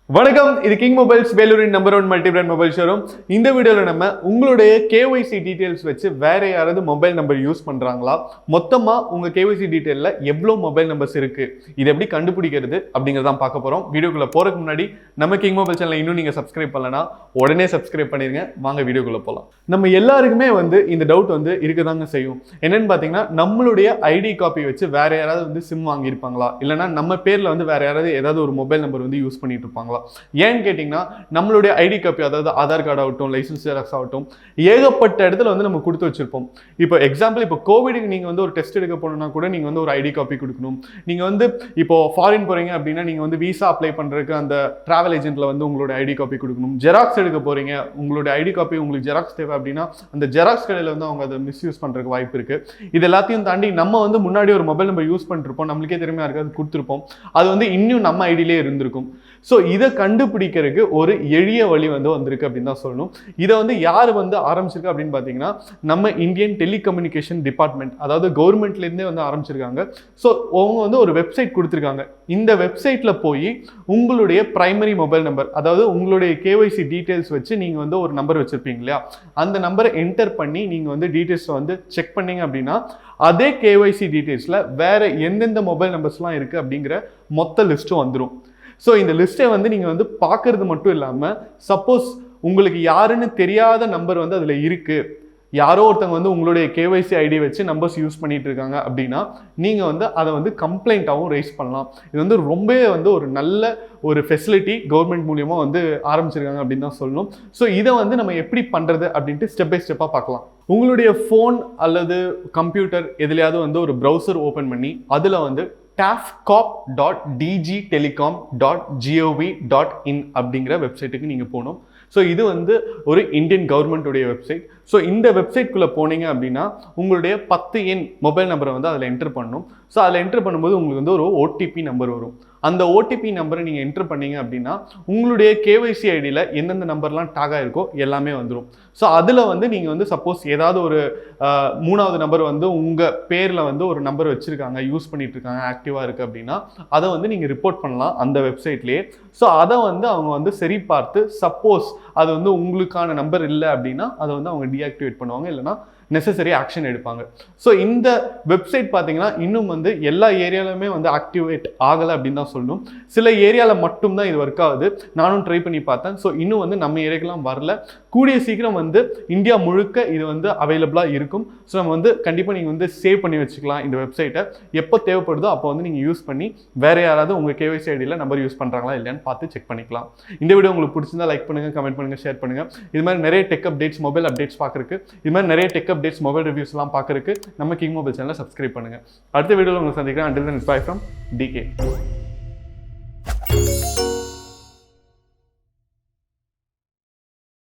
வணக்கம், இது king mobiles வேலூரின் number 1 multi brand mobile showroom. இந்த வீடியோவில் நம்ம உங்களுடைய கேஒய்சி டீடைல்ஸ் வச்சு வேற யாராவது மொபைல் நம்பர் யூஸ் பண்றாங்களா, மொத்தமா உங்க கேஒய்சி டீடைல்ல எவ்வளவு மொபைல் நம்பர்ஸ் இருக்கு, இது எப்படி கண்டுபிடிக்கிறது அப்படிங்கறத பார்க்க போறோம். வீடியோக்குள்ள போறதுக்கு முன்னாடி நம்ம கிங் மொபைல் சேனலை இன்னும் நீங்க சப்ஸ்கிரைப் பண்ணலனா உடனே சப்ஸ்கிரைப் பண்ணிருங்க. வாங்க வீடியோக்குள்ள போலாம். நம்ம எல்லாருக்குமே இந்த டவுட் இருக்கதாங்க செய்யும். என்னன்னு பாத்தீங்கன்னா, நம்மளுடைய ஐடி காப்பி வச்சு வேற யாராவது சிம் வாங்கி இருப்பாங்களா, இல்லைன்னா நம்ம பேர்ல வேற யாராவது ஏதாவது ஒரு மொபைல் நம்பர் யூஸ் பண்ணிட்டு இருப்பாங்களா. ஏன்னு கேட்டீங்கன்னா, நம்மளுடைய ஐடி காப்பி, அதாவது ஆதார் கார்டு ஆகட்டும், லைசன்ஸ் ஜெராக்ஸ் ஆகட்டும், ஏகப்பட்ட இடத்துல நம்ம கொடுத்து வச்சிருப்போம். இப்போ எக்ஸாம்பிள், இப்போ கோவிடுக்கு நீங்க ஒரு டெஸ்ட் எடுக்க போனோம்னா கூட நீங்க ஒரு ஐடி காப்பி கொடுக்கணும். நீங்க இப்போ ஃபாரின் போறீங்க அப்படின்னா நீங்க விசா அப்ளை பண்றதுக்கு அந்த டிராவல் ஏஜென்ட்ல உங்களோட ஐடி காப்பி கொடுக்கணும். ஜெராக்ஸ் எடுக்க போறீங்க, உங்களோட ஐடி காப்பி உங்களுக்கு ஜெராக்ஸ் தேவை அப்படின்னா அந்த ஜெராக்ஸ் கடையில அவங்க அதை மிஸ்யூஸ் பண்றதுக்கு வாய்ப்பு இருக்கு. இது எல்லாத்தையும் தாண்டி நம்ம முன்னாடி ஒரு மொபைல் நம்பர் யூஸ் பண்ணிருப்போம், நம்மளுக்கே தெரியுமா இருக்காது, கொடுத்துருப்போம். அது இன்னும் நம்ம ஐடியிலே இருந்திருக்கும். ஸோ இதை கண்டுபிடிக்கிறதுக்கு ஒரு எளிய வழி வந்திருக்கு அப்படின்னு தான் சொல்லணும். இதை யார் ஆரம்பிச்சிருக்கா அப்படின்னு பார்த்தீங்கன்னா, நம்ம இந்தியன் டெலிகம்யூனிகேஷன் டிபார்ட்மெண்ட், அதாவது கவர்மெண்ட்லேருந்தே ஆரம்பிச்சிருக்காங்க. ஸோ அவங்க ஒரு வெப்சைட் கொடுத்துருக்காங்க. இந்த வெப்சைட்டில் போய் உங்களுடைய பிரைமரி மொபைல் நம்பர், அதாவது உங்களுடைய கேஒய்சி டீட்டெயில்ஸ் வச்சு நீங்கள் ஒரு நம்பர் வச்சுருப்பீங்க இல்லையா, அந்த நம்பரை என்டர் பண்ணி நீங்கள் டீட்டெயில்ஸை செக் பண்ணீங்க அப்படின்னா அதே கேஒய்சி டீட்டெயில்ஸில் வேற எந்தெந்த மொபைல் நம்பர்ஸ்லாம் இருக்குது அப்படிங்கிற மொத்த லிஸ்ட்டும் வந்துடும். ஸோ இந்த லிஸ்ட்டை நீங்கள் பார்க்கறது மட்டும் இல்லாமல், சப்போஸ் உங்களுக்கு யாருன்னு தெரியாத நம்பர் அதில் இருக்குது, யாரோ ஒருத்தவங்க உங்களுடைய கேஒய்சி ஐடி வச்சு நம்பர்ஸ் யூஸ் பண்ணிட்டு இருக்காங்க அப்படின்னா நீங்கள் அதை கம்ப்ளைண்ட்டாகவும் ரைஸ் பண்ணலாம். இது ரொம்பவே ஒரு நல்ல ஒரு ஃபெசிலிட்டி கவர்மெண்ட் மூலியமாக ஆரம்பிச்சிருக்காங்க அப்படின்னு தான் சொல்லணும். ஸோ இதை நம்ம எப்படி பண்ணுறது அப்படின்ட்டு ஸ்டெப் பை ஸ்டெப்பாக பார்க்கலாம். உங்களுடைய ஃபோன் அல்லது கம்ப்யூட்டர் எதுலையாவது ஒரு ப்ரௌசர் ஓப்பன் பண்ணி அதில் tafcap.dgtelecom.gov.in அப்படிங்கிற வெப்சைட்டுக்கு நீங்கள் போகணும். ஸோ இது ஒரு இந்தியன் கவர்மெண்ட்டுடைய வெப்சைட். ஸோ இந்த வெப்சைட்குள்ளே போனீங்க அப்படின்னா உங்களுடைய 10 எண் மொபைல் நம்பரை அதில் என்டர் பண்ணணும். ஸோ அதில் என்டர் பண்ணும்போது உங்களுக்கு ஒரு ஓடிபி நம்பர் வரும். அந்த ஓடிபி நம்பரை நீங்கள் என்டர் பண்ணீங்க அப்படின்னா உங்களுடைய கேஒய்சி ஐடியில் எந்தெந்த நம்பர்லாம் டாக் ஆகிருக்கோ எல்லாமே வந்துடும். ஸோ அதில் நீங்கள் சப்போஸ் ஏதாவது ஒரு 3வது நம்பர் உங்கள் பேரில் ஒரு நம்பர் வச்சுருக்காங்க, யூஸ் பண்ணிட்டு இருக்காங்க, ஆக்டிவாக இருக்குது அப்படின்னா அதை நீங்கள் ரிப்போர்ட் பண்ணலாம் அந்த வெப்சைட்லேயே. ஸோ அதை அவங்க சரி பார்த்து, சப்போஸ் அது உங்களுக்கான நம்பர் இல்லை அப்படின்னா அதை அவங்க டீஆக்டிவேட் பண்ணுவாங்க, இல்லைனா நெசசரி ஆக்ஷன் எடுப்பாங்க. ஸோ இந்த வெப்சைட் பார்த்தீங்கன்னா இன்னும் எல்லா ஏரியாலுமே ஆக்டிவேட் ஆகலை அப்படின்னு தான் சொல்லணும். சில ஏரியாவில் மட்டும்தான் இது ஒர்க் ஆகுது. நானும் ட்ரை பண்ணி பார்த்தேன். ஸோ இன்னும் நம்ம ஏரியாக்கெல்லாம் வரல. கூடிய சீக்கிரம் இந்தியா முழுக்க இது அவைலபிளாக இருக்கும். ஸோ நம்ம கண்டிப்பாக நீங்கள் சேவ் பண்ணி வச்சுக்கலாம் இந்த வெப்சைட்டை. எப்போ தேவைப்படுதோ அப்போ நீங்கள் யூஸ் பண்ணி வேற யாராவது உங்கள் கேஒய்சி ஐடியில் நம்பர் யூஸ் பண்ணுறாங்களா இல்லையான்னு பார்த்து செக் பண்ணிக்கலாம். இந்த வீடியோ உங்களுக்கு பிடிச்சிருந்தா லைக் பண்ணுங்கள், கமெண்ட் பண்ணுங்கள், ஷேர் பண்ணுங்கள். இது மாதிரி நிறைய டெக் அப்டேட்ஸ், மொபைல் அப்டேட்ஸ் பார்க்குறதுக்கு, இது மாதிரி நிறைய டெக் அப்டேட்ஸ், மொபைல் ரிவ்யூஸ் எல்லாம் பார்க்கறதுக்கு நம்ம கிங் மொபைல் சேனலை சப்ஸ்கிரைப் பண்ணுங்க. அடுத்த வீடியோவில் உங்களை சந்திக்கிறேன். Until then, bye from DK.